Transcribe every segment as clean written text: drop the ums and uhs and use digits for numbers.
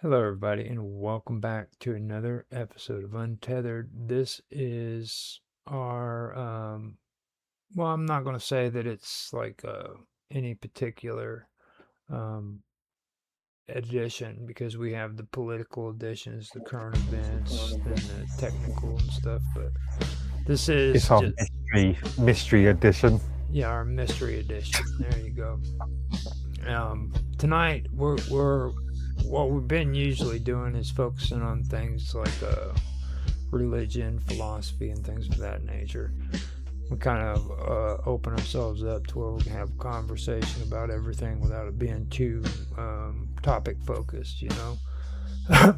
Hello, everybody, and welcome back to another episode of Untethered. This is our, well, I'm not going to say that it's like any particular um, edition because we have the political editions, the current events, then the technical and stuff, but this is It's our just, mystery edition. yeah, our mystery edition. There you go. Tonight, we're what we've been usually doing is focusing on things like religion, philosophy, and things of that nature. We kind of open ourselves up to where we can have a conversation about everything without it being too topic focused,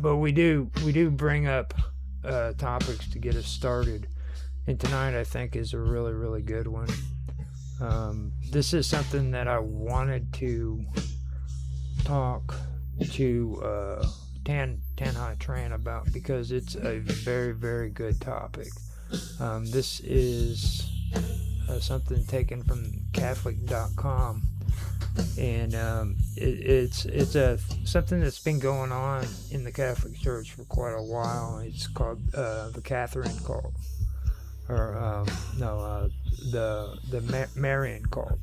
but we do bring up topics to get us started. And tonight, I think, is a really, really good one. This is something that I wanted to talk to Tan High Tran about because it's a very, very good topic. This is something taken from Catholic.com, and it's something that's been going on in the Catholic Church for quite a while. It's called the Catherine cult, or the Marian cult.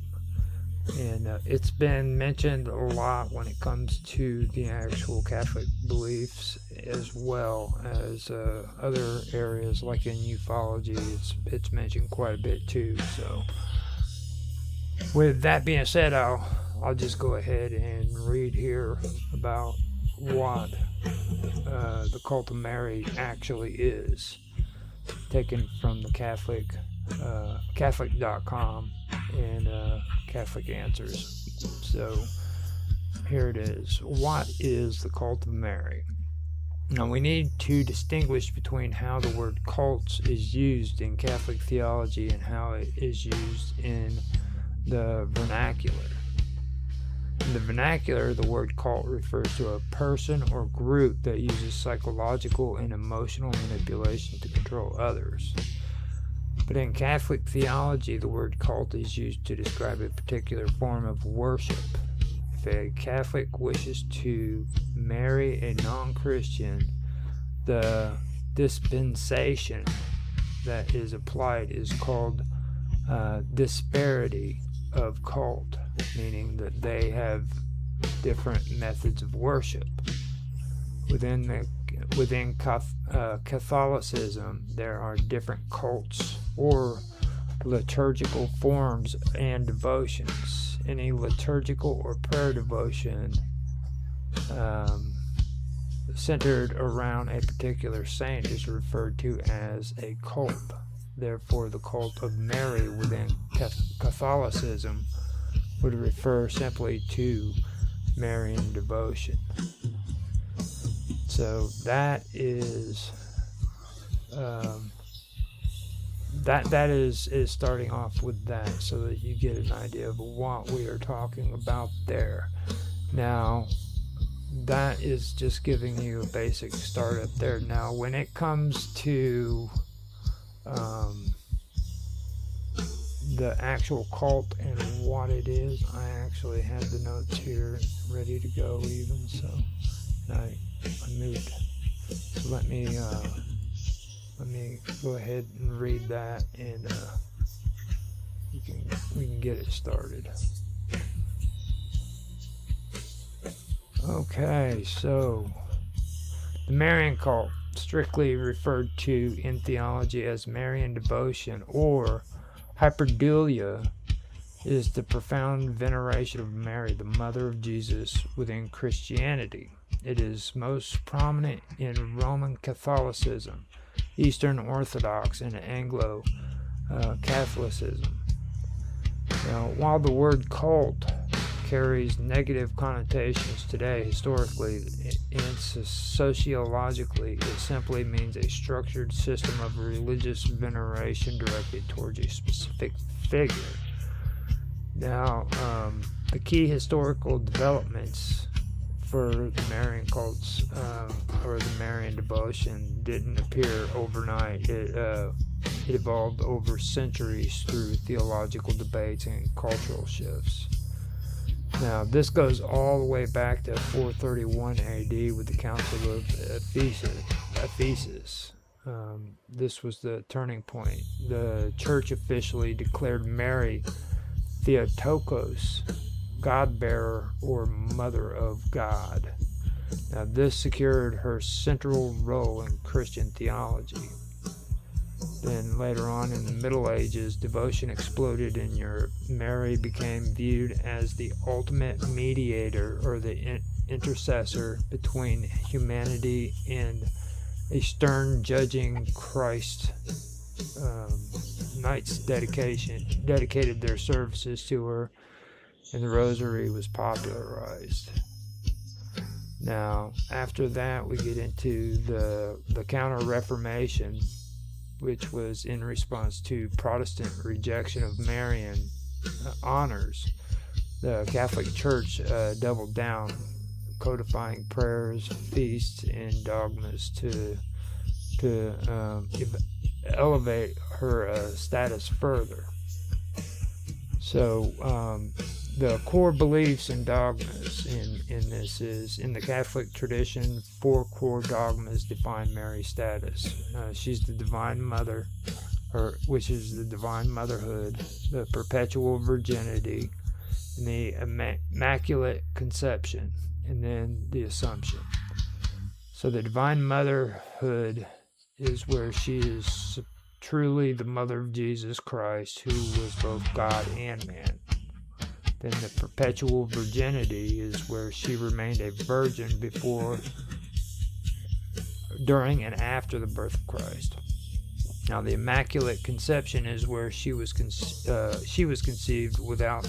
And it's been mentioned a lot when it comes to the actual Catholic beliefs, as well as other areas like in ufology. It's mentioned quite a bit too. So, with that being said, I'll just go ahead and read here about what the cult of Mary actually is, taken from the Catholic.com and Catholic Answers. So here it is. What is the cult of Mary? Now we need to distinguish between how the word cults is used in Catholic theology and how it is used in the vernacular. In the vernacular, the word cult refers to a person or group that uses psychological and emotional manipulation to control others. But in Catholic theology, the word cult is used to describe a particular form of worship. If a Catholic wishes to marry a non-Christian, the dispensation that is applied is called disparity of cult, meaning that they have different methods of worship. Within Catholicism, there are different cults or liturgical forms and devotions. Any liturgical or prayer devotion centered around a particular saint is referred to as a cult. Therefore, the cult of Mary within Catholicism would refer simply to Marian devotion. So that is that is starting off with that, so that you get an idea of what we are talking about there. Now, that is just giving you a basic start up there. Now, when it comes to the actual cult and what it is, I actually had the notes here ready to go even, so I moved. So let me go ahead and read that, and we can get it started. Okay, so the Marian cult, strictly referred to in theology as Marian devotion or hyperdulia, is the profound veneration of Mary, the mother of Jesus, within Christianity. It is most prominent in Roman Catholicism, Eastern Orthodox, and Anglo Catholicism. Now, while the word cult carries negative connotations today, historically and sociologically, it simply means a structured system of religious veneration directed towards a specific figure. Now, the key historical developments for the Marian cults or the Marian devotion didn't appear overnight. It evolved over centuries through theological debates and cultural shifts. Now, this goes all the way back to 431 AD with the Council of Ephesus. This was the turning point. The church officially declared Mary Theotokos, God-bearer or Mother of God. Now, this secured her central role in Christian theology. Then later on in the Middle Ages, devotion exploded in Europe. Mary became viewed as the ultimate mediator or the intercessor between humanity and a stern judging Christ. Knights dedicated their services to her, and the rosary was popularized. Now, after that, we get into the Counter-Reformation, which was in response to Protestant rejection of Marian honors. The Catholic Church doubled down, codifying prayers, feasts, and dogmas to elevate her status further. So the core beliefs and dogmas in this is, in the Catholic tradition, 4 core dogmas define Mary's status. She's the Divine Mother, which is the Divine Motherhood, the Perpetual Virginity, and the Immaculate Conception, and then the Assumption. So the Divine Motherhood is where she is truly the mother of Jesus Christ, who was both God and man. Then the Perpetual Virginity is where she remained a virgin before, during, and after the birth of Christ. Now, the Immaculate Conception is where she was conceived without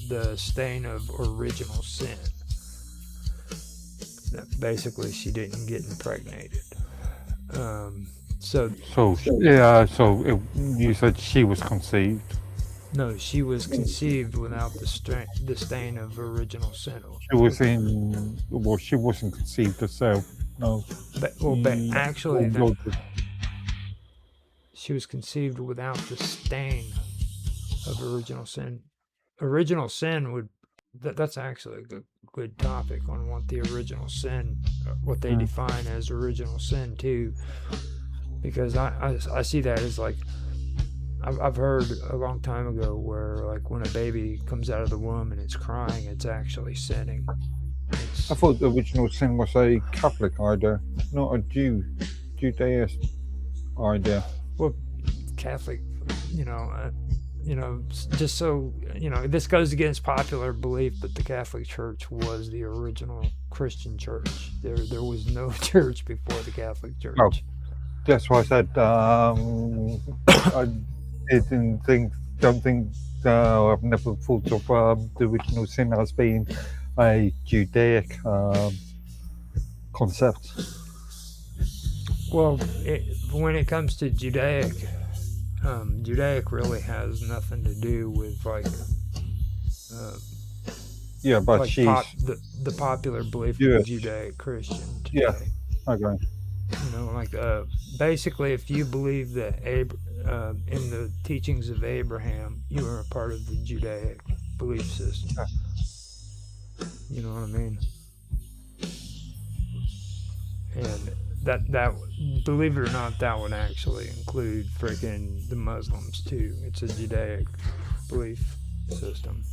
the stain of original sin. Basically, she didn't get impregnated. You said she was conceived. No, she was conceived without the stain of original sin. She wasn't conceived herself. No. But actually, she was conceived without the stain of original sin. Original sin would. That's actually a good topic on what the original sin, what they define as original sin too, because I see that as like. I've heard a long time ago where, like, when a baby comes out of the womb and it's crying, it's actually sinning. I thought the original sin was a Catholic idea, not a Judaist idea. Well, Catholic, just so, this goes against popular belief, but the Catholic Church was the original Christian church. There was no church before the Catholic Church. Oh, that's why I said, I've never thought of the original sin as being a Judaic concept. Well, when it comes to Judaic, Judaic really has nothing to do with but like she's the popular belief of Judaic Christian today. Yeah, okay. Basically, if you believe that in the teachings of Abraham, you are a part of the Judaic belief system. You know what I mean? And that believe it or not, that would actually include freaking the Muslims too. It's a Judaic belief system,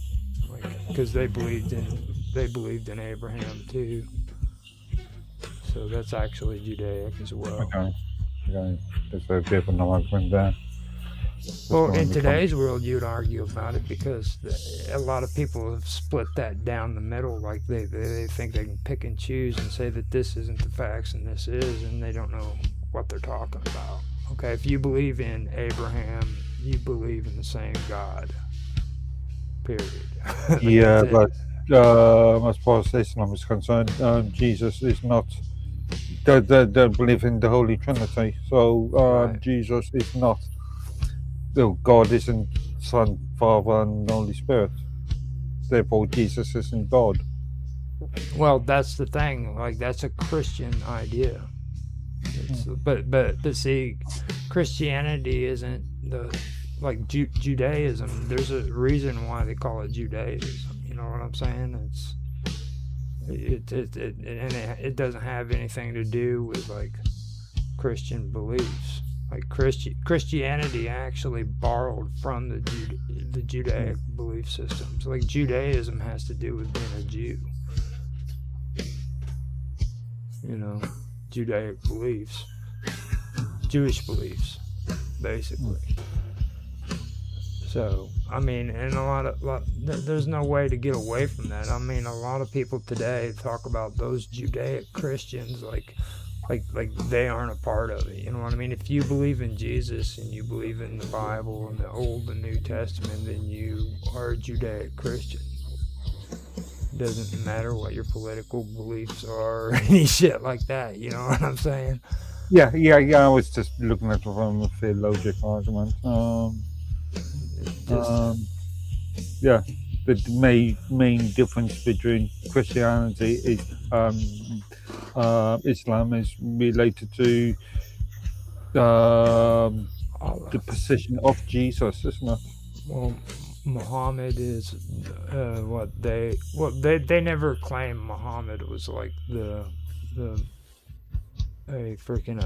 because they believed in Abraham too. So that's actually Judaic as well. Okay. There's a bit of an argument there. Well, in today's world, you'd argue about it because a lot of people have split that down the middle. Like they think they can pick and choose and say that this isn't the facts and this is, and they don't know what they're talking about. Okay, if you believe in Abraham, you believe in the same God. Period. Yeah, but as far as Islam is concerned, Jesus is not. They believe in the Holy Trinity, so right. Jesus is not. God isn't Son, Father, and Holy Spirit. Therefore, Jesus isn't God. Well, that's the thing. Like, that's a Christian idea. But see, Christianity isn't Judaism. There's a reason why they call it Judaism. You know what I'm saying? It doesn't have anything to do with like Christian beliefs. Like Christianity actually borrowed from the Judaic belief systems. Like Judaism has to do with being a Jew. You know, Judaic beliefs, Jewish beliefs, basically. So, I mean, and there's no way to get away from that. I mean, a lot of people today talk about those Judaic Christians like they aren't a part of it. You know what I mean? If you believe in Jesus and you believe in the Bible and the Old and New Testament, then you are a Judaic Christian. It doesn't matter what your political beliefs are or any shit like that. You know what I'm saying? Yeah. I was just looking at it from a theological argument. Yeah, the main difference between Christianity is Islam is related to the position of Jesus, isn't it? Well, Muhammad is they never claimed Muhammad was like a freaking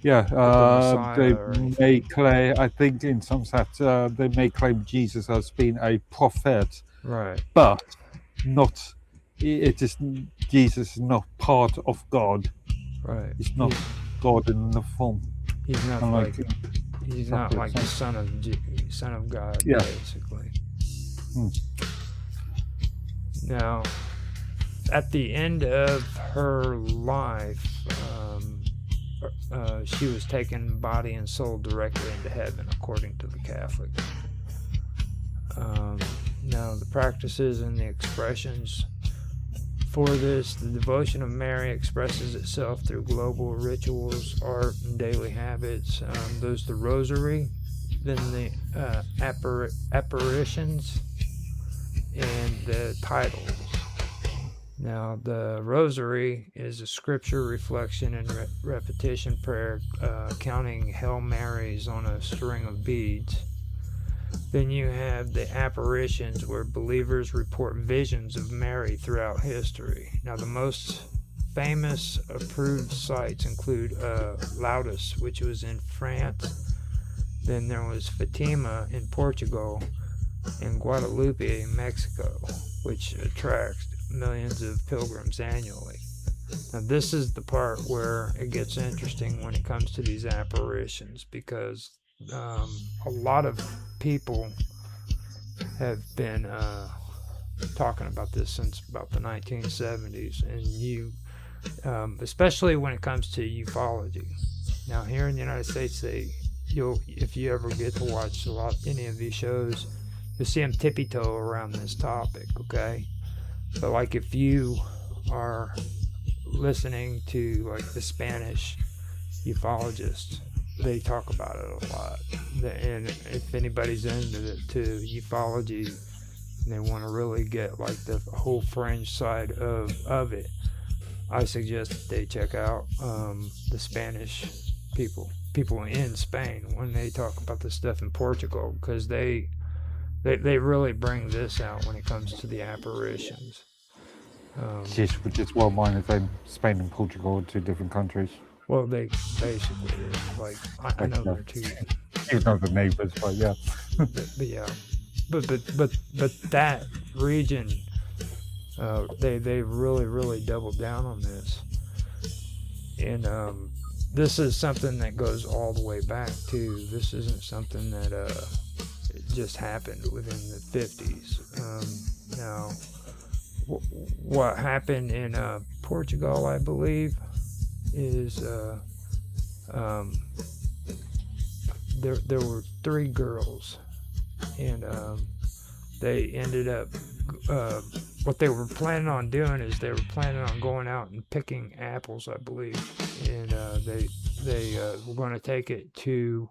they may claim. I think in some sense they may claim Jesus as being a prophet, right? But not. It is Jesus is not part of God. Right. It's not God in the form. He's not like he's not like the son of God, basically. Now, at the end of her life, she was taken body and soul directly into heaven, according to the Catholics. Now, the practices and the expressions for this, the devotion of Mary expresses itself through global rituals, art, and daily habits. There's the rosary, then the apparitions, and the titles. Now, the rosary is a scripture reflection and repetition prayer, counting Hail Marys on a string of beads. Then you have the apparitions, where believers report visions of Mary throughout history. Now, the most famous approved sites include Lourdes, which was in France. Then there was Fatima in Portugal, and Guadalupe in Mexico, which attracts millions of pilgrims annually. Now, this is the part where it gets interesting when it comes to these apparitions, because a lot of people have been talking about this since about the 1970s, and especially when it comes to ufology. Now, here in the United States, if you ever get to watch any of these shows, you'll see them tippy-toe around this topic, okay? But like if you are listening to like the Spanish ufologists, they talk about it a lot. And if anybody's into ufology and they want to really get like the whole fringe side of it, I suggest that they check out the Spanish people in Spain when they talk about this stuff in Portugal, because they really bring this out when it comes to the apparitions. Which is well mined that Spain and Portugal are two different countries. Well, they basically like I know they're two. Even though they're neighbours, but yeah. but yeah, but that region, they really doubled down on this, and this is something that goes all the way back to. This isn't something that just happened within the 50s. Now, what happened in Portugal, I believe, is there were 3 girls, and they ended up what they were planning on doing is they were planning on going out and picking apples, I believe, and they were going to take it to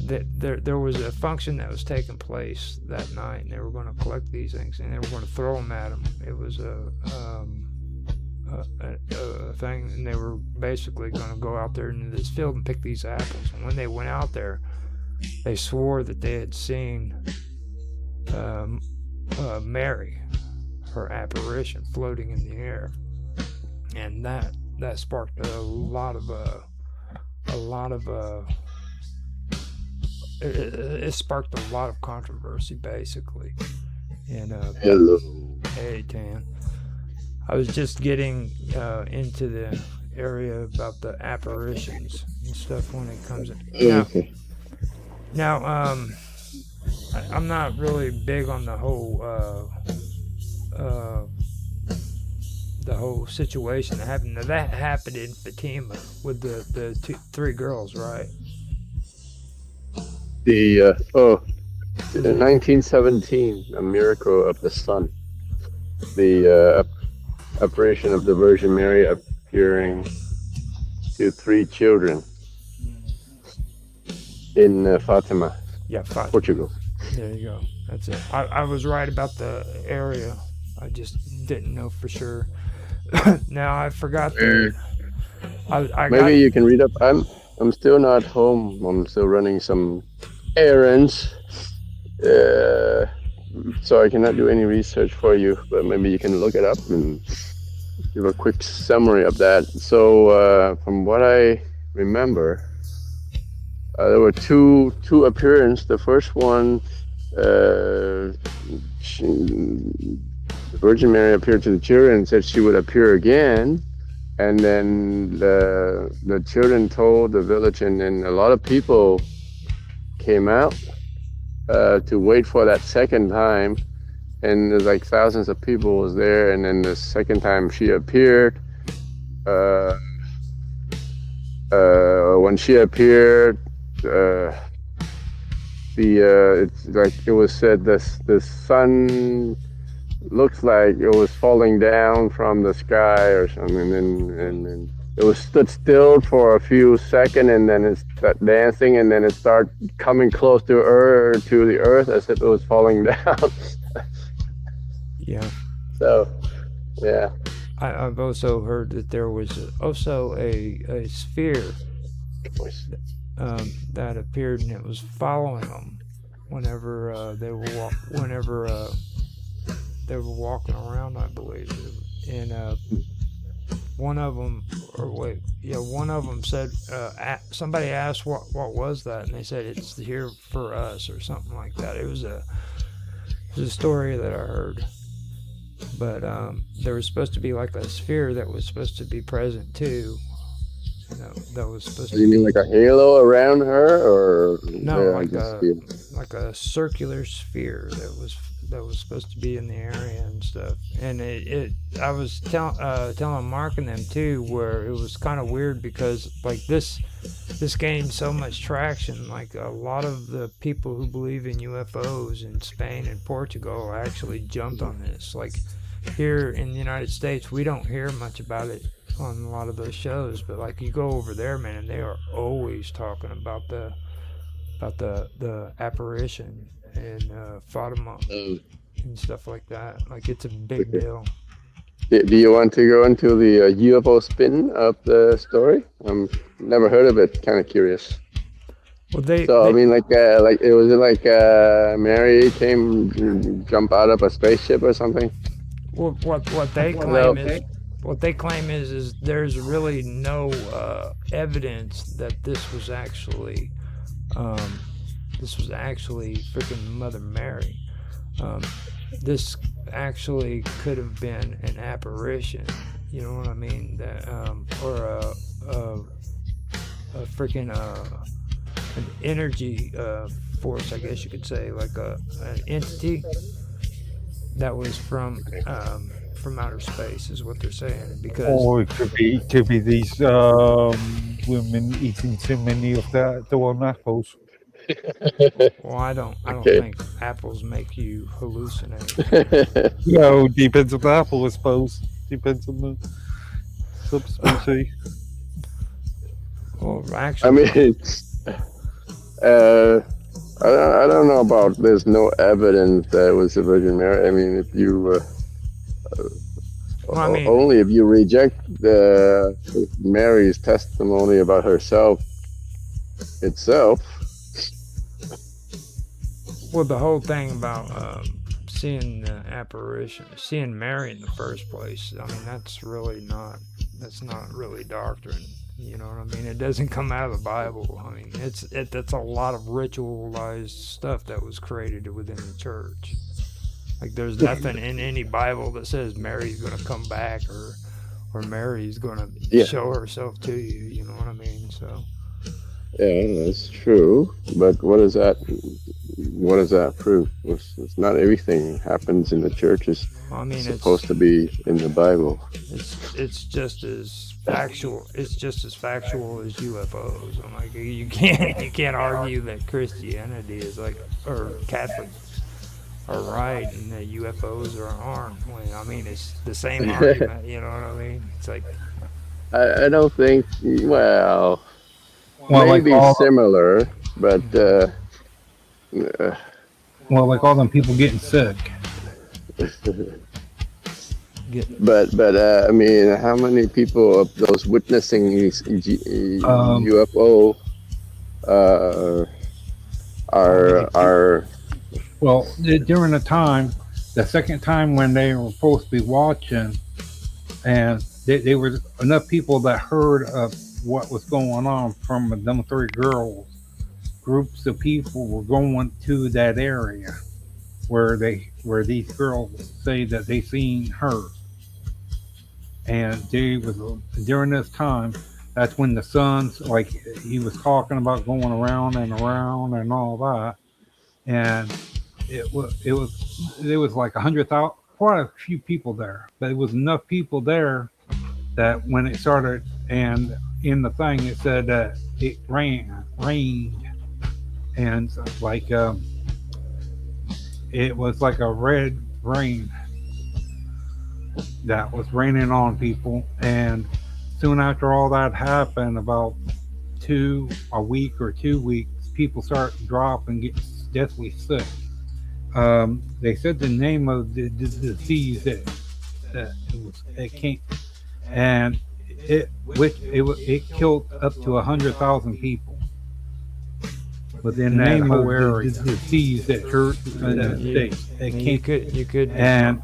there was a function that was taking place that night, and they were going to collect these things and they were going to throw them at them. It was a thing, and they were basically going to go out there into this field and pick these apples. And when they went out there, they swore that they had seen Mary, her apparition, floating in the air, and that sparked a lot of it sparked a lot of controversy, basically. And Hello. hey, Tan, I was just getting into the area about the apparitions and stuff when it comes in. Okay. Now, I'm not really big on the whole situation that happened. Now, that happened in Fatima with the three girls, right? The 1917, A Miracle of the Sun. The apparition of the Virgin Mary appearing to three children in Fatima, Yeah, Fatima. Portugal. There you go. That's it. I was right about the area. I just didn't know for sure. Now I forgot the. Maybe you can read up. I'm still not home. I'm still running some errands, so I cannot do any research for you. But maybe you can look it up and give a quick summary of that. So from what I remember, there were two appearances. The first one, the Virgin Mary appeared to the children and said she would appear again. And then the children told the village, and then a lot of people came out to wait for that second time. And there's like thousands of people was there. And then the second time she appeared, when she appeared, it's like it was said the sun looks like it was falling down from the sky or something, and it was stood still for a few seconds, and then it started dancing, and then it started coming close to the earth as if it was falling down. Yeah. So, yeah. I've also heard that there was also a sphere that appeared, and it was following them whenever they were they were walking around, I believe. And one of them said, somebody asked what was that, and they said it's here for us or something like that. It was a story that I heard. But there was supposed to be like a sphere that was supposed to be present too. That was supposed to. You mean like a halo around her, or no, like a circular sphere that was supposed to be in the area and stuff. And I was telling Mark and them too, where it was kind of weird because like this gained so much traction. Like a lot of the people who believe in UFOs in Spain and Portugal actually jumped on this. Like here in the United States, we don't hear much about it on a lot of those shows, but like you go over there, man, they are always talking about the apparition and Fatima and stuff like that. Like it's a big deal. Do you want to go into the UFO spin of the story? Never heard of it. Kind of curious. Well, I mean, like it was like Mary jump out of a spaceship or something. Well, what they claim is there's really no evidence that this was actually freaking Mother Mary. This actually could have been an apparition, you know what I mean? That or a freaking an energy force, I guess you could say, like an entity that was from outer space, is what they're saying. Because or it could be these women eating too many of the one apples. Well, I don't think apples make you hallucinate. No, depends on the apple, I suppose. Depends on the subspecies. Well, actually, I mean, I don't know about. There's no evidence that it was the Virgin Mary. I mean, if you only if you reject Mary's testimony about herself itself, Well, the whole thing about seeing the apparition, seeing Mary in the first place. I mean, that's not really doctrine. You know what I mean? It doesn't come out of the Bible. I mean, that's a lot of ritualized stuff that was created within the church. Like, there's nothing in any Bible that says Mary's going to come back or Mary's going to show herself to you. You know what I mean? So. Yeah, that's true. But what does that prove? It's not everything happens in the church is supposed to be in the Bible. It's just as factual. It's just as factual as UFOs. I'm like, you can't argue that Christianity is like, or Catholics are right and that UFOs aren't. I mean, it's the same argument. You know what I mean? It's like, I don't think. Well, maybe like similar, but like all them people getting sick. But I mean, how many people of those witnessing UFO are? Well, during the second time when they were supposed to be watching, and there was enough people that heard of what was going on from them three girls. Groups of people were going to that area where these girls say that they seen her. And during this time, that's when the sun's like he was talking about going around and around and all that. And there was like 100,000, quite a few people there, but it was enough people there that when it started, and in the thing it said that it rained, and like it was like a red rain that was raining on people. And soon after all that happened, about a week or 2 weeks, people start dropping, getting deathly sick. They said the name of the disease that it came, and it killed up to 100,000 people within the name of the disease that hurt the state. You could, and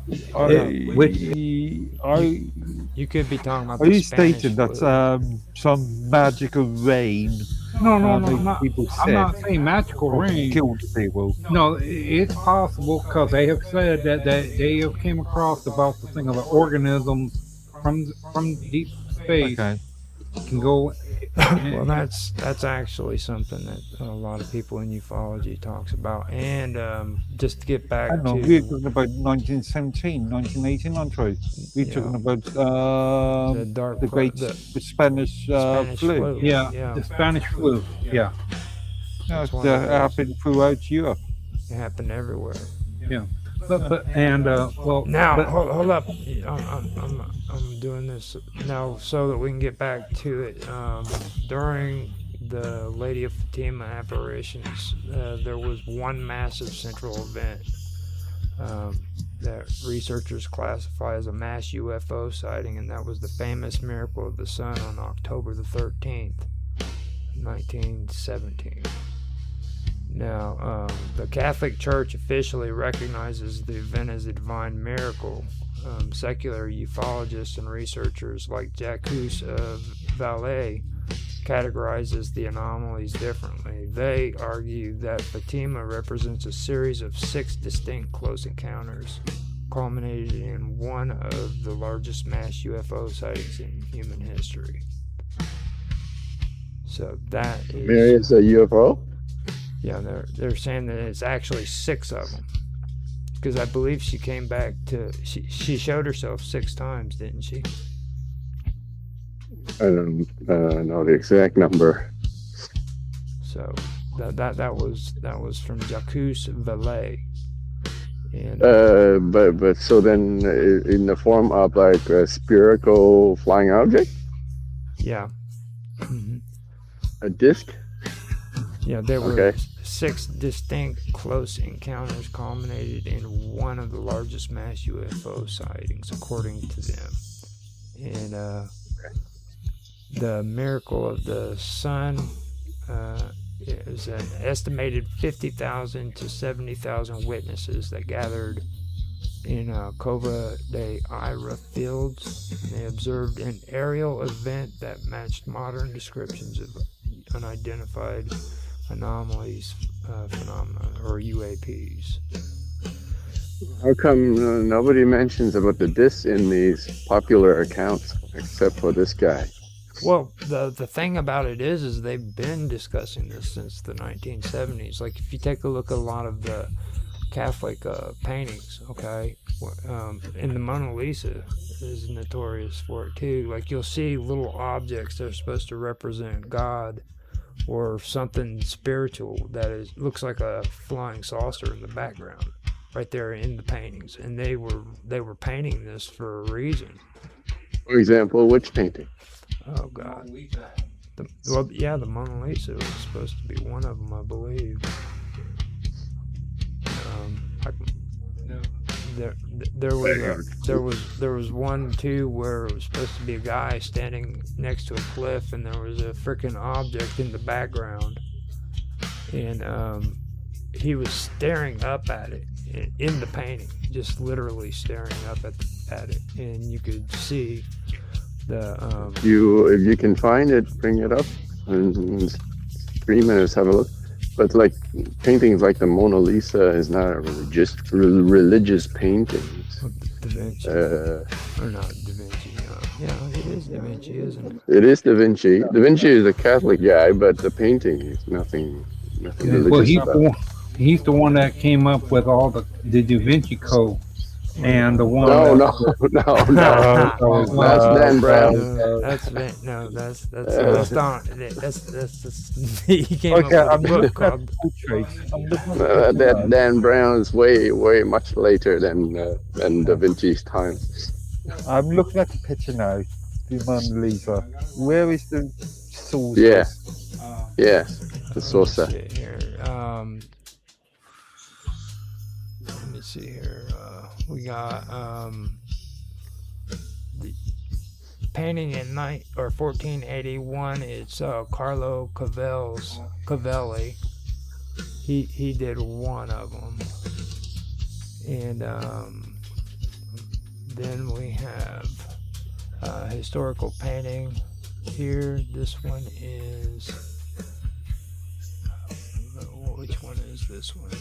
you could be talking about. Are you stating that some magical rain? No, I'm not saying magical rain killed people. No, it's possible because they have said that they have came across about the thing of the organisms from deep space can go. Well, that's actually something that a lot of people in ufology talks about. And just to get back to, we're talking about 1917, 1918, aren't we? We're talking about the great Spanish flu. Yeah, the Spanish flu. Yeah, that happened throughout Europe. It happened everywhere. Yeah. But well, now hold up. I'm doing this now so that we can get back to it. During the Lady of Fatima apparitions, there was one massive central event that researchers classify as a mass UFO sighting, and that was the famous miracle of the sun on October the 13th, 1917. Now, the Catholic Church officially recognizes the event as a divine miracle. Secular ufologists and researchers like Jacques Vallée categorizes the anomalies differently. They argue that Fatima represents a series of 6 distinct close encounters, culminated in one of the largest mass UFO sightings in human history. So that is... Mary is a UFO? Yeah, they're saying that it's actually 6 of them, because I believe she came back to she showed herself 6 times, didn't she? I don't know the exact number. So that was from Jacques Vallée. And but so then in the form of like a spherical flying object? Yeah. Mm-hmm. A disc? Yeah, there were 6 distinct close encounters culminated in one of the largest mass UFO sightings, according to them. And the miracle of the sun it was an estimated 50,000 to 70,000 witnesses that gathered in Cova de Ira fields. They observed an aerial event that matched modern descriptions of unidentified anomalies, phenomena, or UAPs. How come nobody mentions about the discs in these popular accounts except for this guy? Well, the thing about it is they've been discussing this since the 1970s. Like, if you take a look at a lot of the Catholic paintings, okay, and the Mona Lisa is notorious for it too. Like, you'll see little objects that are supposed to represent God or something spiritual that looks like a flying saucer in the background, right there in the paintings. And they were painting this for a reason. For example, which painting? Oh God. The Mona Lisa was supposed to be one of them, I believe. There was one too where it was supposed to be a guy standing next to a cliff, and there was a freaking object in the background, and he was staring up at it in the painting, just literally staring up at it, and you could see the. If you can find it, bring it up and 3 minutes, have a look. But like paintings like the Mona Lisa is not a religious painting. Da Vinci, or not Da Vinci? Yeah, it is Da Vinci, isn't it? It is Da Vinci. Da Vinci is a Catholic guy, but the painting is nothing religious. Well, he's the one that came up with all the Da Vinci Code. And the one no, that's Dan Brown. He came up with a book called that Dan Brown is way much later than Da Vinci's time. I'm looking at the picture now, the Mona Lisa. Where is the saucer? Yeah, the saucer. Here. Let me see here. We got the painting in 1481. It's Carlo Cavelli. He did one of them, and then we have historical painting here. This one is which one is this one?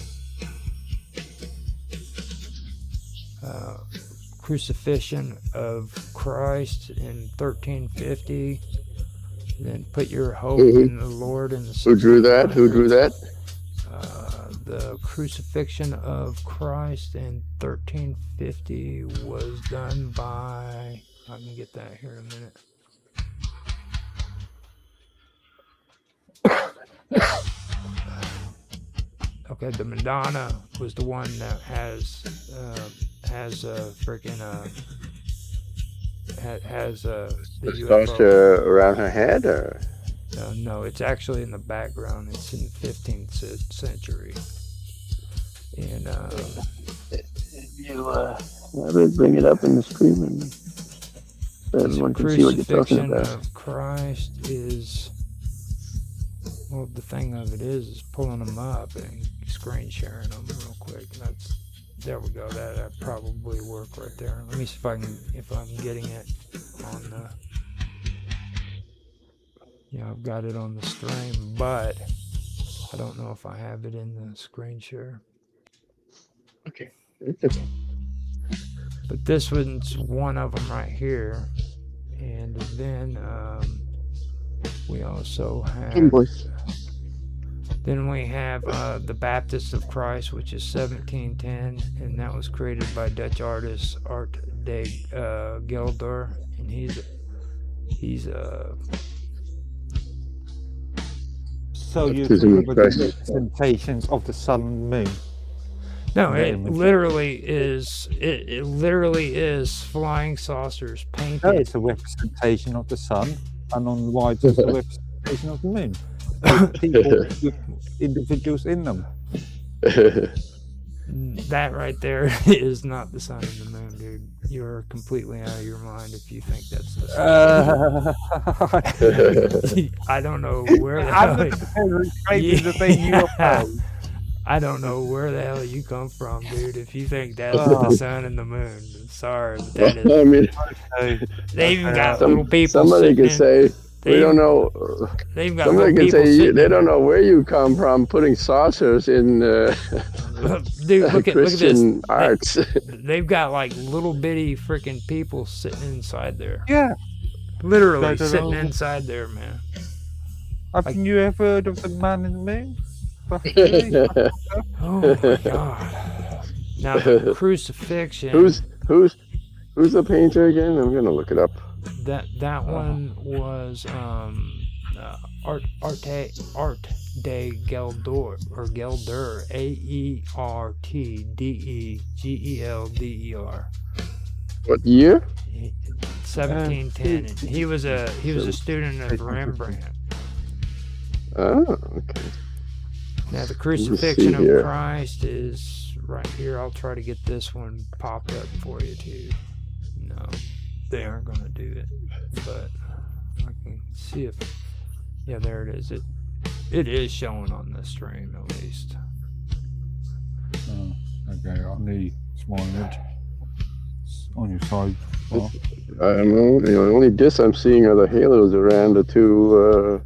Crucifixion of Christ in 1350. Then put your hope in the Lord in the. Who drew that? The Crucifixion of Christ in 1350 was done by. I can get that here in a minute. Okay, the Madonna was the one that has a freaking the sculpture around her head, or no, it's actually in the background. It's in the 15th century, and you bring it up in the screen and everyone can see what you're talking about. Crucifixion of Christ is. Well, the thing of it is pulling them up and screen sharing them real quick. There we go. That probably work right there. Let me see if I'm getting it on the. Yeah, I've got it on the stream, but I don't know if I have it in the screen share. Okay, it's okay. But this one's one of them right here, and then we also have. Then we have the Baptist of Christ, which is 1710, and that was created by Dutch artist Art de Gelder, and he's So you're talking about the representations of the sun and moon? No, it literally is. It literally is flying saucers painted. No, it's a representation of the sun, and on the right is a representation of the moon. People with individuals in them. That right there is not the sun and the moon, dude. you're completely out of your mind if you think that's the sun. I don't know where the hell. I don't know where the hell you come from, dude. If you think that's the sun and the moon, sorry, but that is. I mean, they even got little people. Somebody can say we don't know. They've got somebody can say they don't know where you come from, putting saucers in dude, look Christian arts. They've got like little bitty freaking people sitting inside there. Yeah, literally sitting inside there, man. Haven't you ever heard of the man in the moon? Oh my god! Now the crucifixion. Who's the painter again? I'm gonna look it up. That one was Art de Gelder or Gelder, AERTDEGELDER. What year? 1710. He was a student of Rembrandt. Oh, okay. Now the crucifixion of Christ is right here. I'll try to get this one popped up for you too. No, they aren't going to do it, but I can see if. Yeah, there it is. It is showing on the stream at least. Okay, on the small image on your side. Well. I don't know. The only discs I'm seeing are the halos around the two.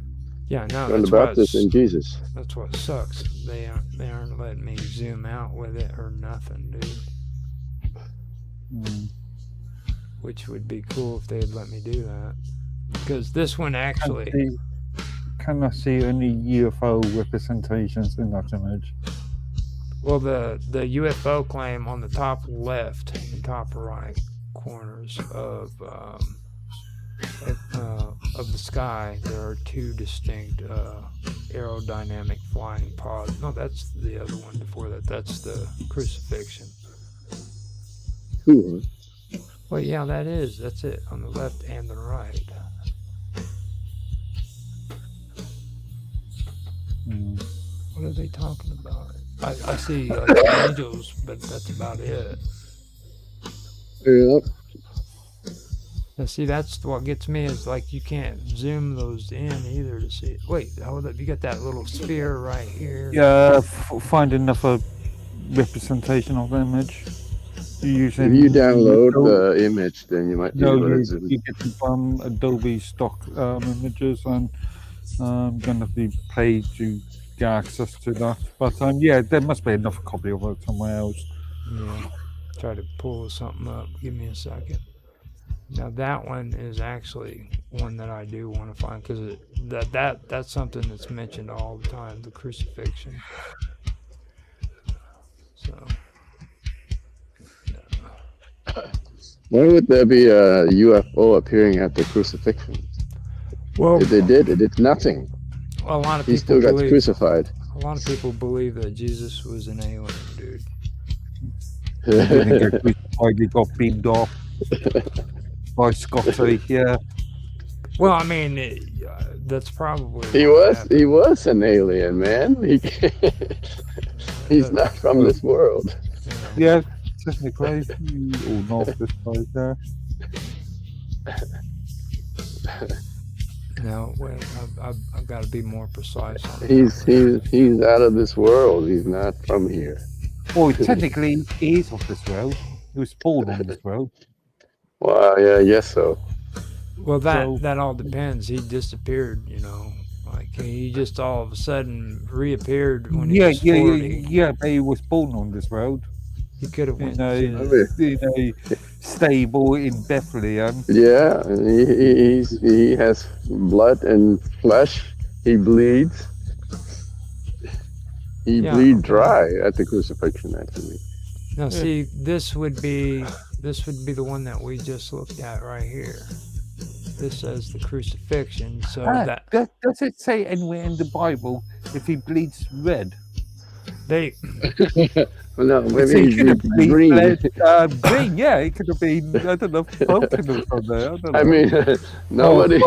Yeah, no, John the Baptist and Jesus. That's what sucks. They aren't letting me zoom out with it or nothing, dude. Which would be cool if they'd let me do that. Because this one actually. Can I see any UFO representations in that image? Well, the UFO claim on the top left and top right corners of the sky, there are two distinct aerodynamic flying pods. No, that's the other one before that. That's the crucifixion. Well, yeah, that's it on the left and the right. What are they talking about? I see angels, but that's about it. Yep. Now, see, that's what gets me is like you can't zoom those in either to see. Wait, hold up. You got that little sphere right here. Yeah, find another representation of the image. If you download the image, then you might be able to zoom. You get from Adobe stock images, and I'm going to be paid to get access to that. But yeah, there must be another copy of it somewhere else. Yeah. Try to pull something up. Give me a second. Now that one is actually one that I do want to find because that's something that's mentioned all the time, the crucifixion. So. Why would there be a UFO appearing at the crucifixion? Well, if they did, it did nothing. A lot of he still got crucified. A lot of people believe that Jesus was an alien, dude. He got beamed off by Scotty, yeah. Well, I mean, that's probably he was an alien, man. He's not from this world. Yeah, technically, or not this place there. No, wait, I've got to be more precise on that. He's out of this world. He's not from here. Well, technically, he is of this world. He was born on this world. Well, yeah, I guess so. Well, that all depends. He disappeared, Like he just all of a sudden reappeared when he was 40. Yeah, but he was born on this world. He could have went in a stable in Bethlehem. Yeah, he has blood and flesh. He bleeds. He bleeds dry at the crucifixion, actually. Now, see, this would be the one that we just looked at right here. This says the crucifixion. So does it say anywhere in the Bible if he bleeds red? Well, no, maybe he green. Green, yeah, it could have been. I don't know, broken or something. I mean, nobody.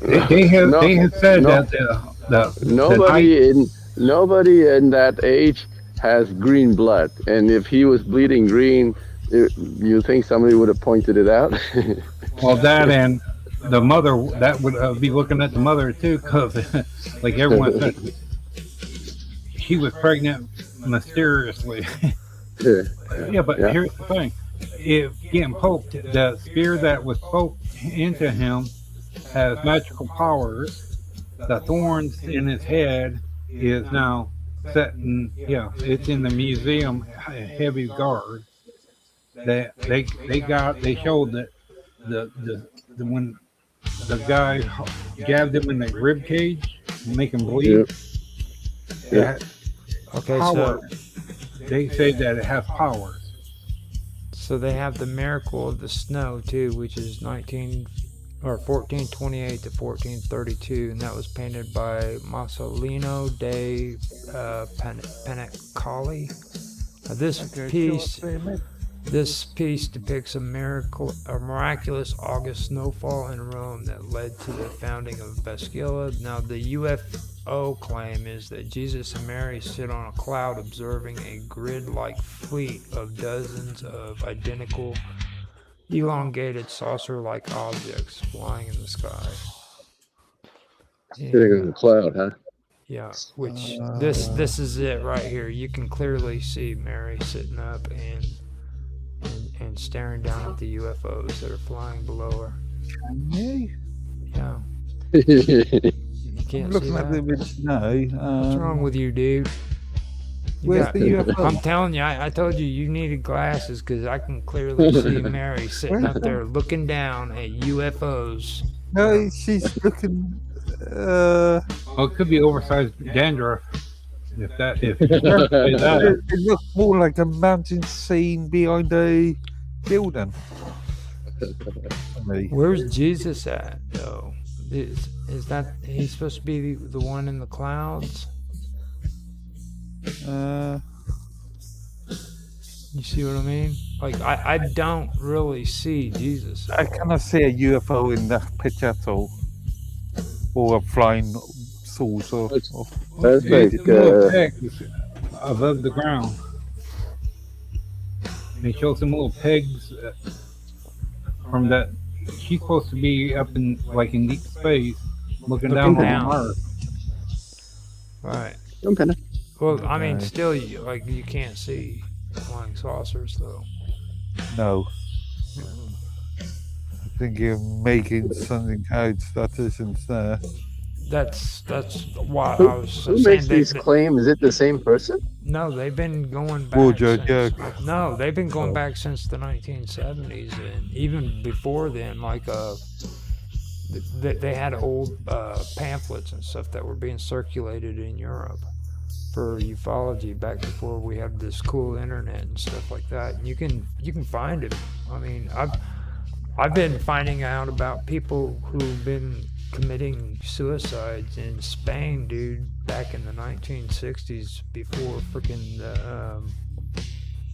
They have said that nobody in that age has green blood, and if he was bleeding green, You think somebody would have pointed it out? Well, that and the mother, that would be looking at the mother too, because like everyone said, she was pregnant mysteriously. Yeah, but Yeah. here's the thing: if getting poked, the spear that was poked into him has magical powers. The thorns in his head is now set in, yeah, it's in the museum, heavy guard. They showed that the when the guy jabbed him in the rib cage, make him Yeah. bleed. It Yeah. had Okay, power. They say that it has powers. so they have the Miracle of the Snow too, which is 1428 to 1432, and that was painted by Masolino de Panicali. This piece depicts a miraculous August snowfall in Rome that led to the founding of Bascula. Now, the UFO claim is that Jesus and Mary sit on a cloud observing a grid-like fleet of dozens of identical, elongated saucer-like objects flying in the sky. Sitting on the cloud, huh? Yeah, which this is it right here. You can clearly see Mary sitting up and staring down at the UFOs that are flying below her. Yeah. You can't looking see at the that? image now. What's wrong with you, dude? Where's the UFO? I'm telling you, I told you needed glasses because I can clearly see Mary sitting up there looking down at UFOs. No, she's looking. Well, it could be oversized dandruff. If It looks more like a mountain scene behind a building. Where's Jesus at, though? Is that he's supposed to be the one in the clouds? You see what I mean? Like I don't really see Jesus. I cannot see a UFO in that picture at all, or a flying saucer. That's like little pegs above the ground. They show some little pegs from that. She's supposed to be up in deep space, looking down on Earth. Right. Okay. Well, I mean, still, you can't see flying saucers, though. No. I think you're making something out that isn't there. That's why I was Who saying makes these claims? Is it the same person? No, they've been going back. No, they've been going back since the 1970s, and even before then. They had old pamphlets and stuff that were being circulated in Europe for ufology back before we had this cool internet and stuff like that. And you can find it. I mean, I've been finding out about people who've been committing suicides in Spain, dude, back in the 1960s before freaking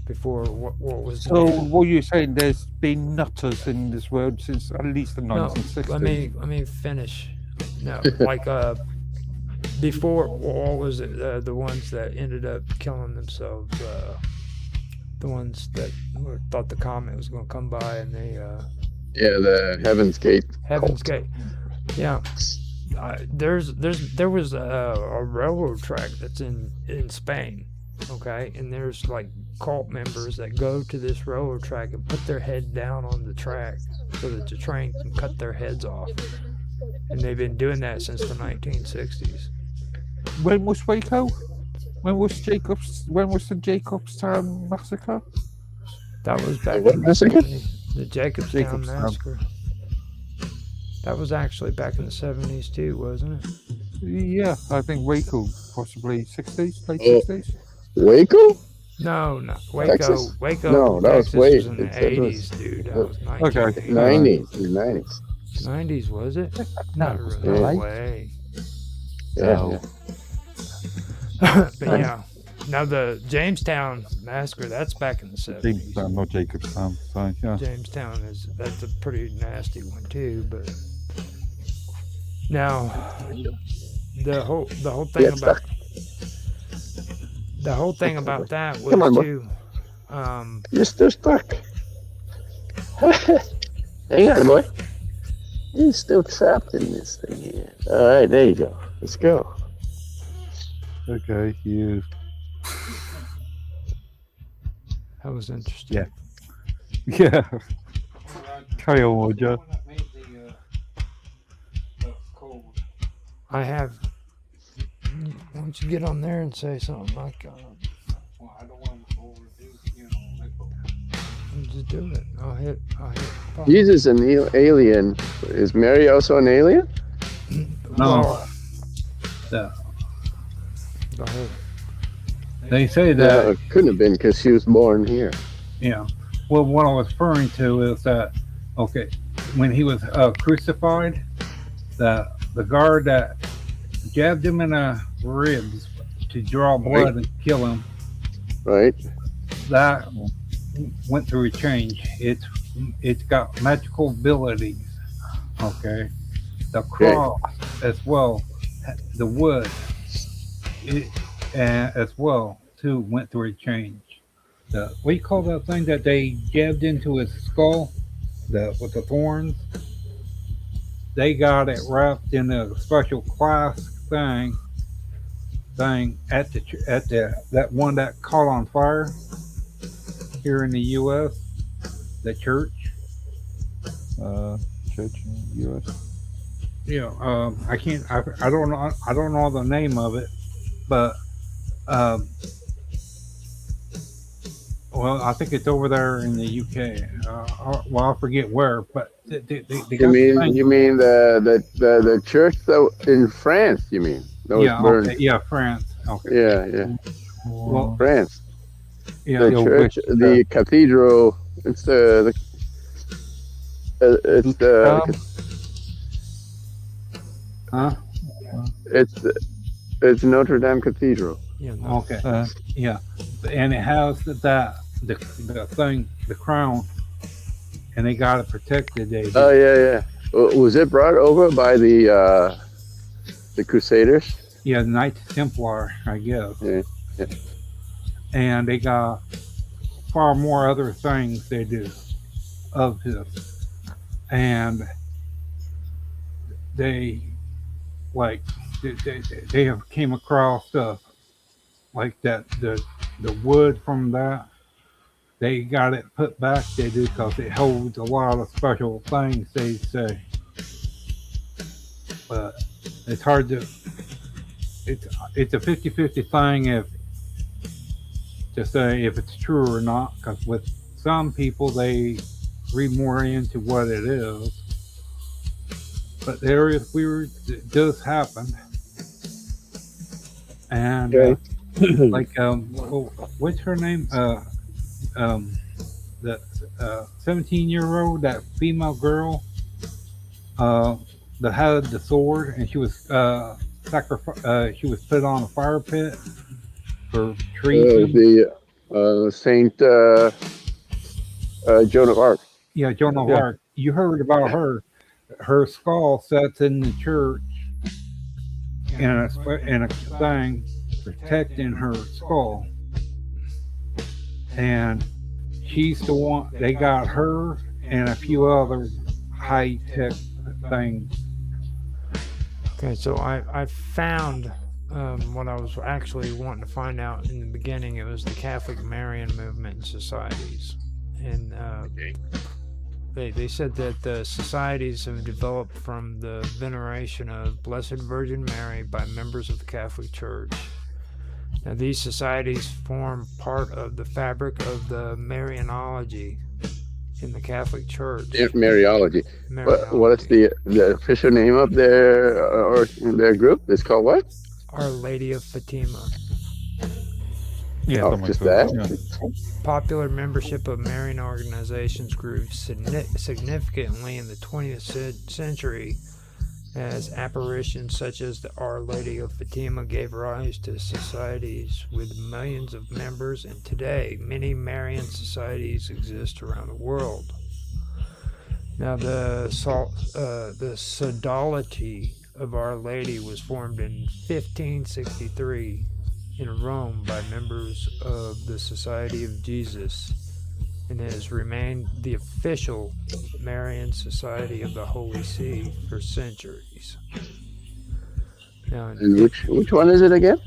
before what was so what you're saying, there's been nutters in this world since at least the 1960s. Let me finish. No, before, what was it, the ones that ended up killing themselves, the ones that thought the comet was going to come by, and they the Heaven's Gate. Yeah. There was a railroad track that's in Spain, okay, and there's like cult members that go to this railroad track and put their head down on the track so that the train can cut their heads off, and they've been doing that since the 1960s. When was Waco? When was the Jacobstown massacre? That was back What in massacre? the Jacobstown massacre. That was actually back in the 70s too, wasn't it? Yeah, I think Waco, possibly 60s, late 60s. Waco? No, Waco. Texas? Waco. No, that Texas was in the 80s, dude. That was 90s. 90s. 90s, was it? No, No way. Yeah. But yeah. Now the Jamestown massacre, that's back in the 70s. Jamestown, not Jacobstown. So, yeah. Jamestown that's a pretty nasty one too, but now the whole thing about that was too. You're still stuck. Hang on, boy. You're still trapped in this thing here. All right, there you go. Let's go. Okay, you. That was interesting. Yeah. Yeah. Carry on, would you? I have. Why don't you get on there and say something like, Well, I don't want to overdo, just do it. I'll hit. Pause. Jesus, an alien. Is Mary also an alien? No. Go ahead. They say No, that, it couldn't have been because she was born here. yeah. Well, what I was referring to is that, okay, when he was crucified, the guard that jabbed him in the ribs to draw blood and kill him, Right? that went through a change. It's got magical abilities. Okay, the cross as well, the wood, as well too went through a change. What do you call that thing that they jabbed into his skull? With the thorns. They got it wrapped in a special clasp thing at that one that caught on fire here in the U.S. The church. Church in the U.S. Yeah, I can't. I don't know. I don't know the name of it, but well, I think it's over there in the UK. Well, I forget where, but they You mean the church in France? You mean? That was burned. Okay, yeah, France. Okay. Yeah. Well, France. yeah, The church, the cathedral. It's the huh? It's Notre Dame Cathedral. Yeah. No. Okay. Yeah, and it has the thing, the crown, and they got it protected. Oh yeah. Was it brought over by the Crusaders? Yeah, Knights Templar, I guess. Yeah. And they got far more other things they do of this, and they they have came across stuff like that the wood from that. They got it put back. They do because it holds a lot of special things. They say, but it's hard to. It's a 50-50 thing to say if it's true or not. Because with some people, they read more into what it is. But there is weird. It does happen, and like what's her name? The 17-year-old, that female girl, that had the sword, and she was she was put on a fire pit for treason. The Saint Joan of Arc. Yeah, Joan of Arc. You heard about her. Her skull sits in the church in a thing protecting her skull, and she's the one. They got her and a few other high-tech things. Okay, so I found what I was actually wanting to find out in the beginning. It was the Catholic Marian movement and societies, and they said that the societies have developed from the veneration of Blessed Virgin Mary by members of the Catholic Church. Now, these societies form part of the fabric of the Marianology in the Catholic Church. Mariology. What's the official name of their group? It's called what? Our Lady of Fatima. Yeah, just that. Yeah. Popular membership of Marian organizations grew significantly in the 20th century as apparitions such as the Our Lady of Fatima gave rise to societies with millions of members, and today many Marian societies exist around the world. Now, the Sodality of Our Lady was formed in 1563 in Rome by members of the Society of Jesus and has remained the official Marian Society of the Holy See for centuries. Now, And which one is it again?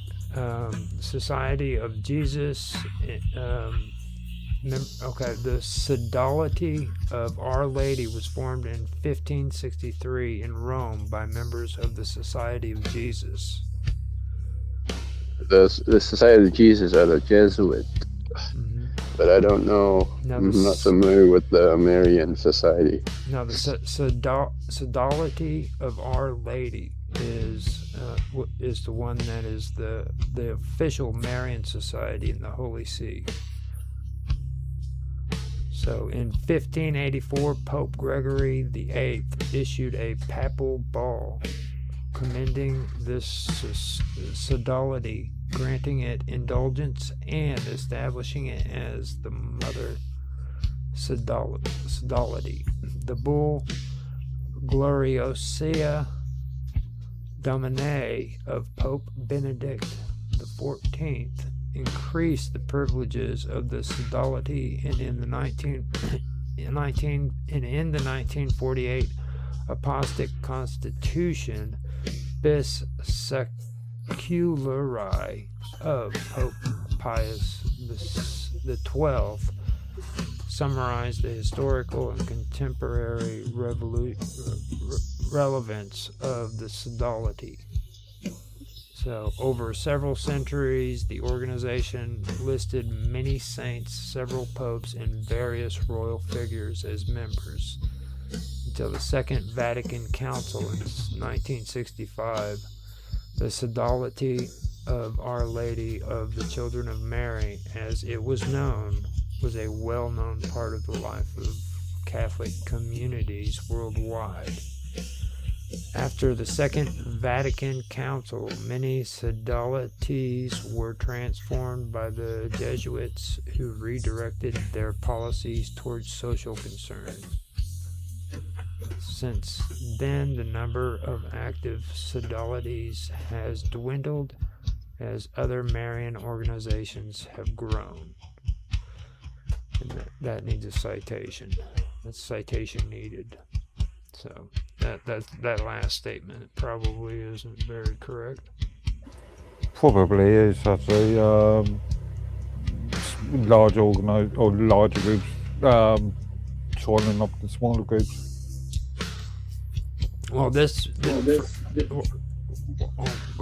Society of Jesus. Okay, the Sodality of Our Lady was formed in 1563 in Rome by members of the Society of Jesus. The Society of Jesus are the Jesuit, but I don't know. I'm not familiar with the Marian Society. Now, the Sodality of Our Lady is the one that is the official Marian Society in the Holy See. So in 1584, Pope Gregory VIII issued a papal bull commending this sodality, granting it indulgence and establishing it as the mother sodality. The bull Gloriosa Domini of Pope Benedict XIV increased the privileges of the sodality, and in the 1948 Apostolic Constitution Bis Seculari of Pope Pius XII summarized the historical and contemporary relevance of the sodality. So, over several centuries, the organization listed many saints, several popes, and various royal figures as members. Until the Second Vatican Council in 1965, the Sodality of Our Lady of the Children of Mary, as it was known, was a well-known part of the life of Catholic communities worldwide. After the Second Vatican Council, many sodalities were transformed by the Jesuits, who redirected their policies towards social concern. Since then, the number of active sodalities has dwindled as other Marian organizations have grown. And that needs a citation. That's citation needed. So that last statement probably isn't very correct. Probably is. That's a large or larger groups joining up the smaller groups. Well, go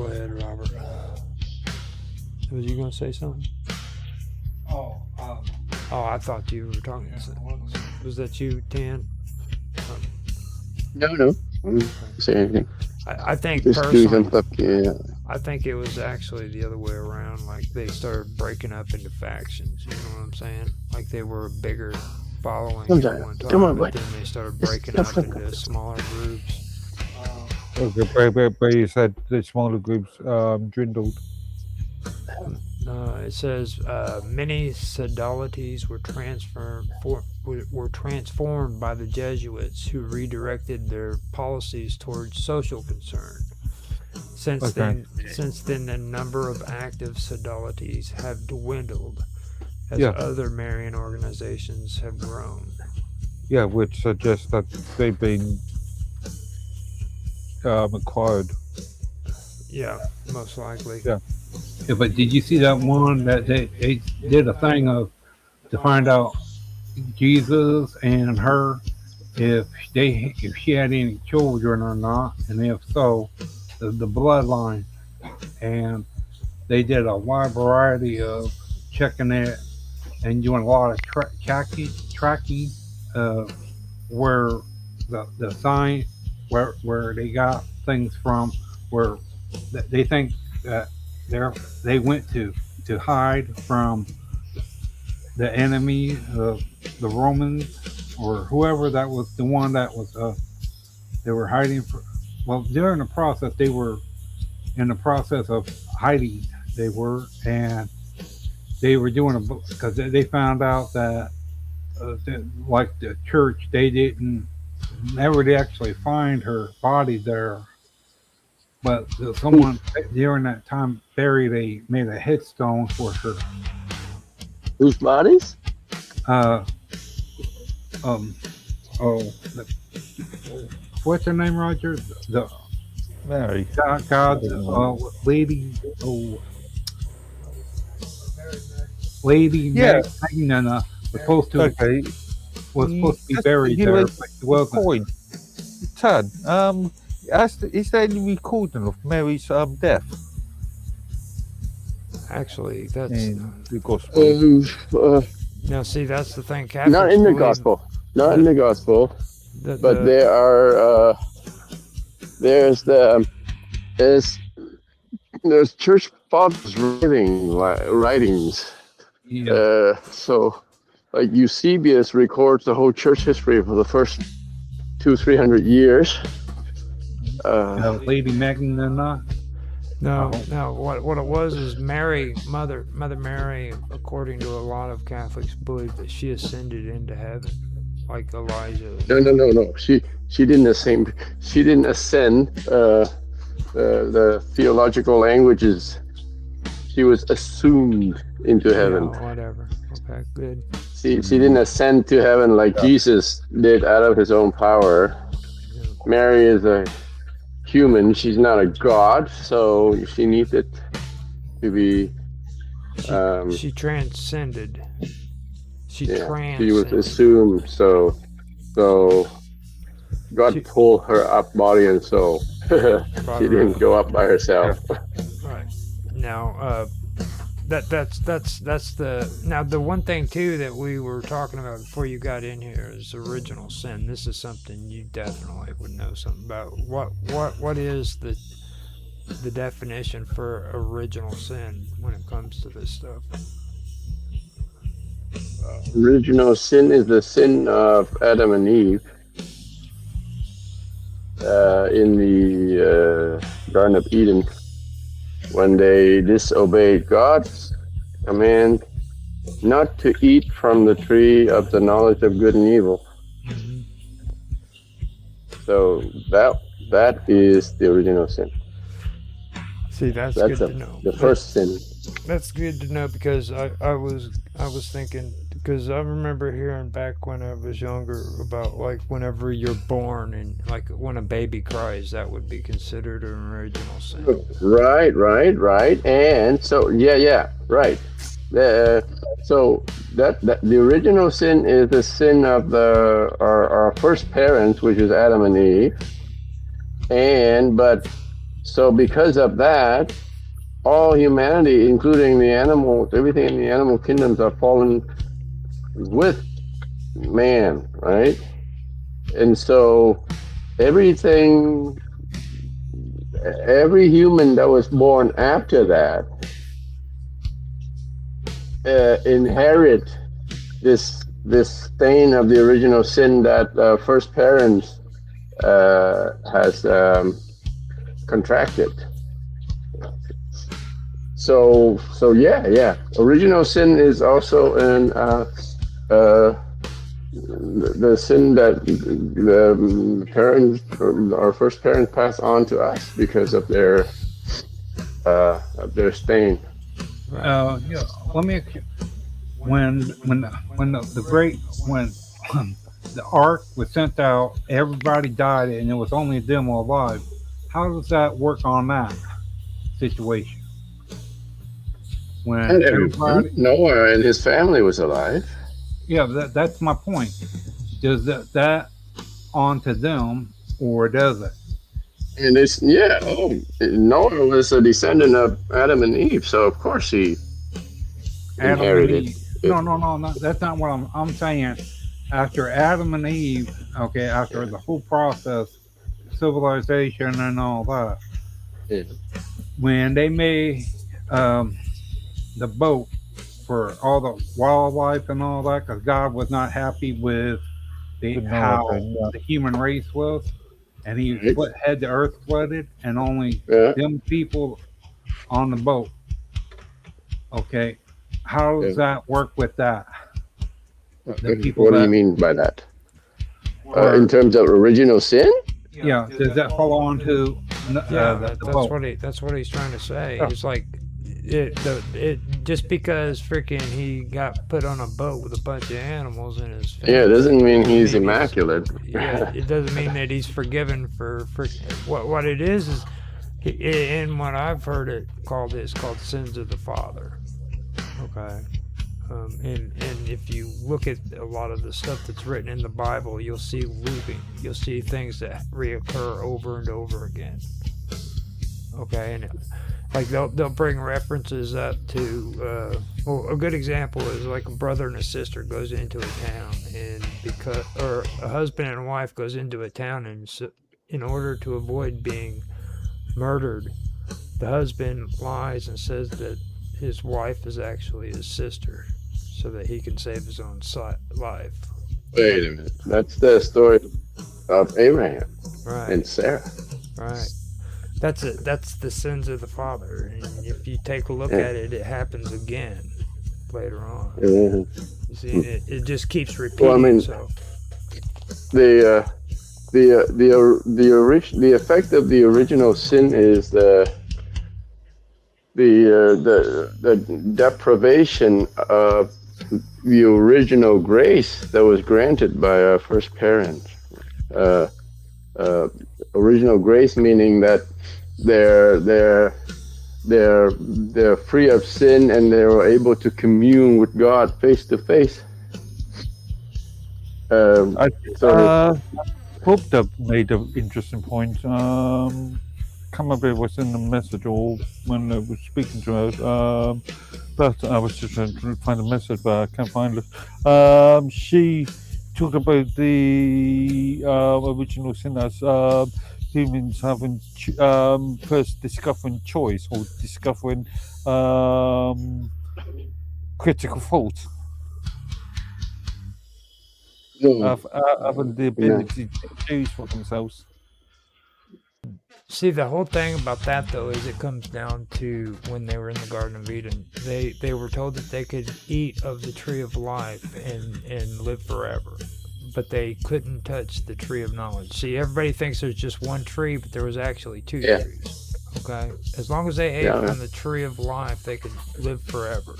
ahead, Robert. Was you going to say something? Oh, I thought you were talking. Was that you, Tan? No. I didn't say anything. I think just personally, doing some stuff. Yeah. I think it was actually the other way around. Like they started breaking up into factions. You know what I'm saying? Like they were a bigger following at one time, but then they started breaking up into smaller groups. Okay, but you said the smaller groups dwindled. It says many sodalities were transformed by the Jesuits, who redirected their policies towards social concern. Since then, the number of active sodalities have dwindled as other Marian organizations have grown. Yeah, which suggests that they've been acquired. Yeah, most likely. Yeah. Yeah, but did you see that one that they did a thing of to find out Jesus and her if she had any children or not, and if so, the bloodline, and they did a wide variety of checking it and doing a lot of tracking where the sign where they got things from, where they think that they went to hide from the enemy, the Romans or whoever that was the one that was they were hiding for. Well, during the process, they were in the process of hiding. They were, and they were doing because they found out that like the church, they never did actually find her body there. but someone during that time made a headstone for her. Whose bodies? Uh, what's her name, Roger? The Mary. God's lady. Lady Magdalena was supposed to be buried there, but she wasn't. Point. Tad, is there any recording of Mary's death Actually, that's in the gospel? now. See, that's the thing. Catholics Not in the believe gospel. Not in the gospel. that But there are there's church fathers writings. Yeah. So like Eusebius records the whole church history for the first 200-300 years. Lady Magdalena. No. What it was is Mary, Mother Mary, according to a lot of Catholics, believe that she ascended into heaven, like Elijah. No. She didn't ascend. She didn't ascend. The theological languages. She was assumed into heaven. Yeah, whatever. Okay, good. She didn't ascend to heaven like Jesus did out of his own power. Mary is a human. She's not a god, so she needed to be. She transcended. She She was assumed. So God pulled her up body and soul. She didn't go up by herself. Right. Now, that's the one thing too that we were talking about before you got in here is original sin. This is something you definitely would know something about. What is the definition for original sin when it comes to this stuff? Original sin is the sin of Adam and Eve in the Garden of Eden when they disobeyed God's command not to eat from the tree of the knowledge of good and evil. Mm-hmm. So that is the original sin. See, that's good to know. The first sin. That's good to know because I was thinking, because I remember hearing back when I was younger about like whenever you're born and like when a baby cries, that would be considered an original sin. Right. And so right. So that the original sin is the sin of our first parents, which is Adam and Eve. So because of that, all humanity, including the animals, everything in the animal kingdoms are fallen with man, right? And so every human that was born after that inherit this stain of the original sin that first parents has contracted. So yeah. Original sin is also the sin that the parents, our first parents, pass on to us because of their stain. Let me. When the ark was sent out, everybody died, and it was only them alive. How does that work on that situation? When everybody, Noah and his family was alive. Yeah, that's my point. Does that onto them, or does it? And Noah was a descendant of Adam and Eve, so of course he inherited. No, that's not what I'm saying. After Adam and Eve, okay, after the whole process, civilization and all that, when they made the boat for all the wildlife and all that, because God was not happy with how the human race was, and he had the earth flooded, and only them people on the boat. Okay, how does that work with that? The people. What do you mean by that? In terms of original sin? Yeah, does that fall on to That's what he's trying to say. Yeah. It's like it just because freaking he got put on a boat with a bunch of animals in his family, Yeah, it doesn't mean he's mean immaculate. it doesn't mean that he's forgiven for what it is and what I've heard it called is called sins of the father. Okay. And if you look at a lot of the stuff that's written in the Bible, you'll see looping. You'll see things that reoccur over and over again. Okay, and like they'll bring references up to a good example is like a brother and a sister goes into a town, and or a husband and a wife goes into a town, and in order to avoid being murdered, the husband lies and says that his wife is actually his sister, so that he can save his own life. Wait a minute. That's the story of Abraham and Sarah. Right. That's the sins of the father. And if you take a look at it, it happens again later on. You see, it just keeps repeating itself. The effect of the original sin is the deprivation of the original grace that was granted by our first parents. Original grace meaning that they're free of sin and they were able to commune with God face to face. Bob made an interesting point. Can't remember if it was in the message or when I was speaking to her. But I was just trying to find a message, but I can't find it. She talked about the original sin as humans having first discovering choice or discovering critical thought. Having the ability to choose for themselves. See, the whole thing about that though is it comes down to when they were in the Garden of Eden. They were told that they could eat of the tree of life and live forever, but they couldn't touch the tree of knowledge. See, everybody thinks there's just one tree, but there was actually two trees. Okay, as long as they ate from the tree of life, they could live forever.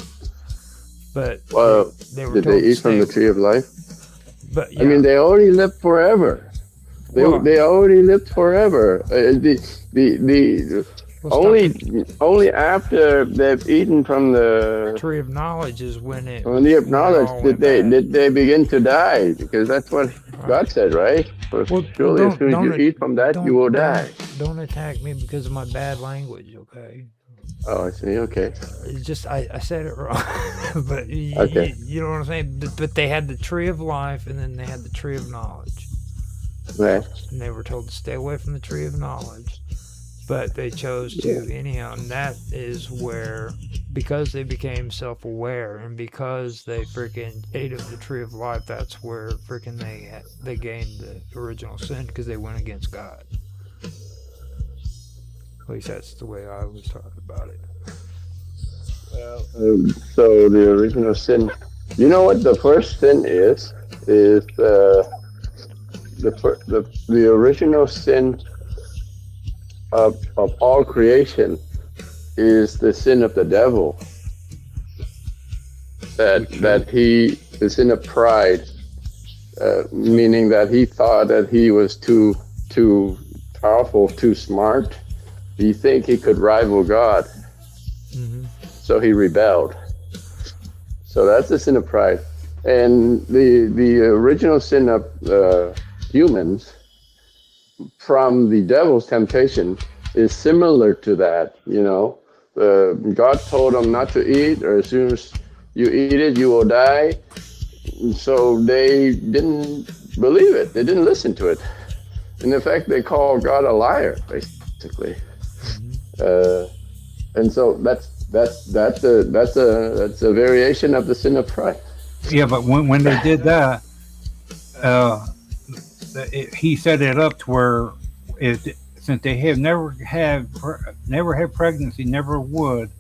But they were did told they eat from the tree of life? But I mean, they already lived forever. They already lived forever. Only after they've eaten from the tree of knowledge is when it. When they acknowledged did they begin to die, because that's what God said, right? Surely as soon as you eat from that, you will die. Don't attack me because of my bad language, okay? Oh, I see. Okay. It's just I said it wrong, but you know what I'm saying. But they had the tree of life, and then they had the tree of knowledge. Right. And they were told to stay away from the tree of knowledge, but they chose to anyhow. And that is where, because they became self-aware and because they freaking ate of the tree of life, that's where freaking they gained the original sin, because they went against God. At least that's the way I was talking about it. Well, so the original sin. You know what the first sin is? The original sin of all creation is the sin of the devil. The sin of pride, meaning that he thought that he was too powerful, too smart. He think he could rival God, so he rebelled. So that's the sin of pride, and the original sin of humans from the devil's temptation is similar to that. You know, God told them not to eat, or as soon as you eat it, you will die. So they didn't believe it. They didn't listen to it. And in fact, they called God a liar, basically. And so that's a variation of the sin of pride. Yeah, but when they did that, he set it up to where since they have never had pregnancy, never would,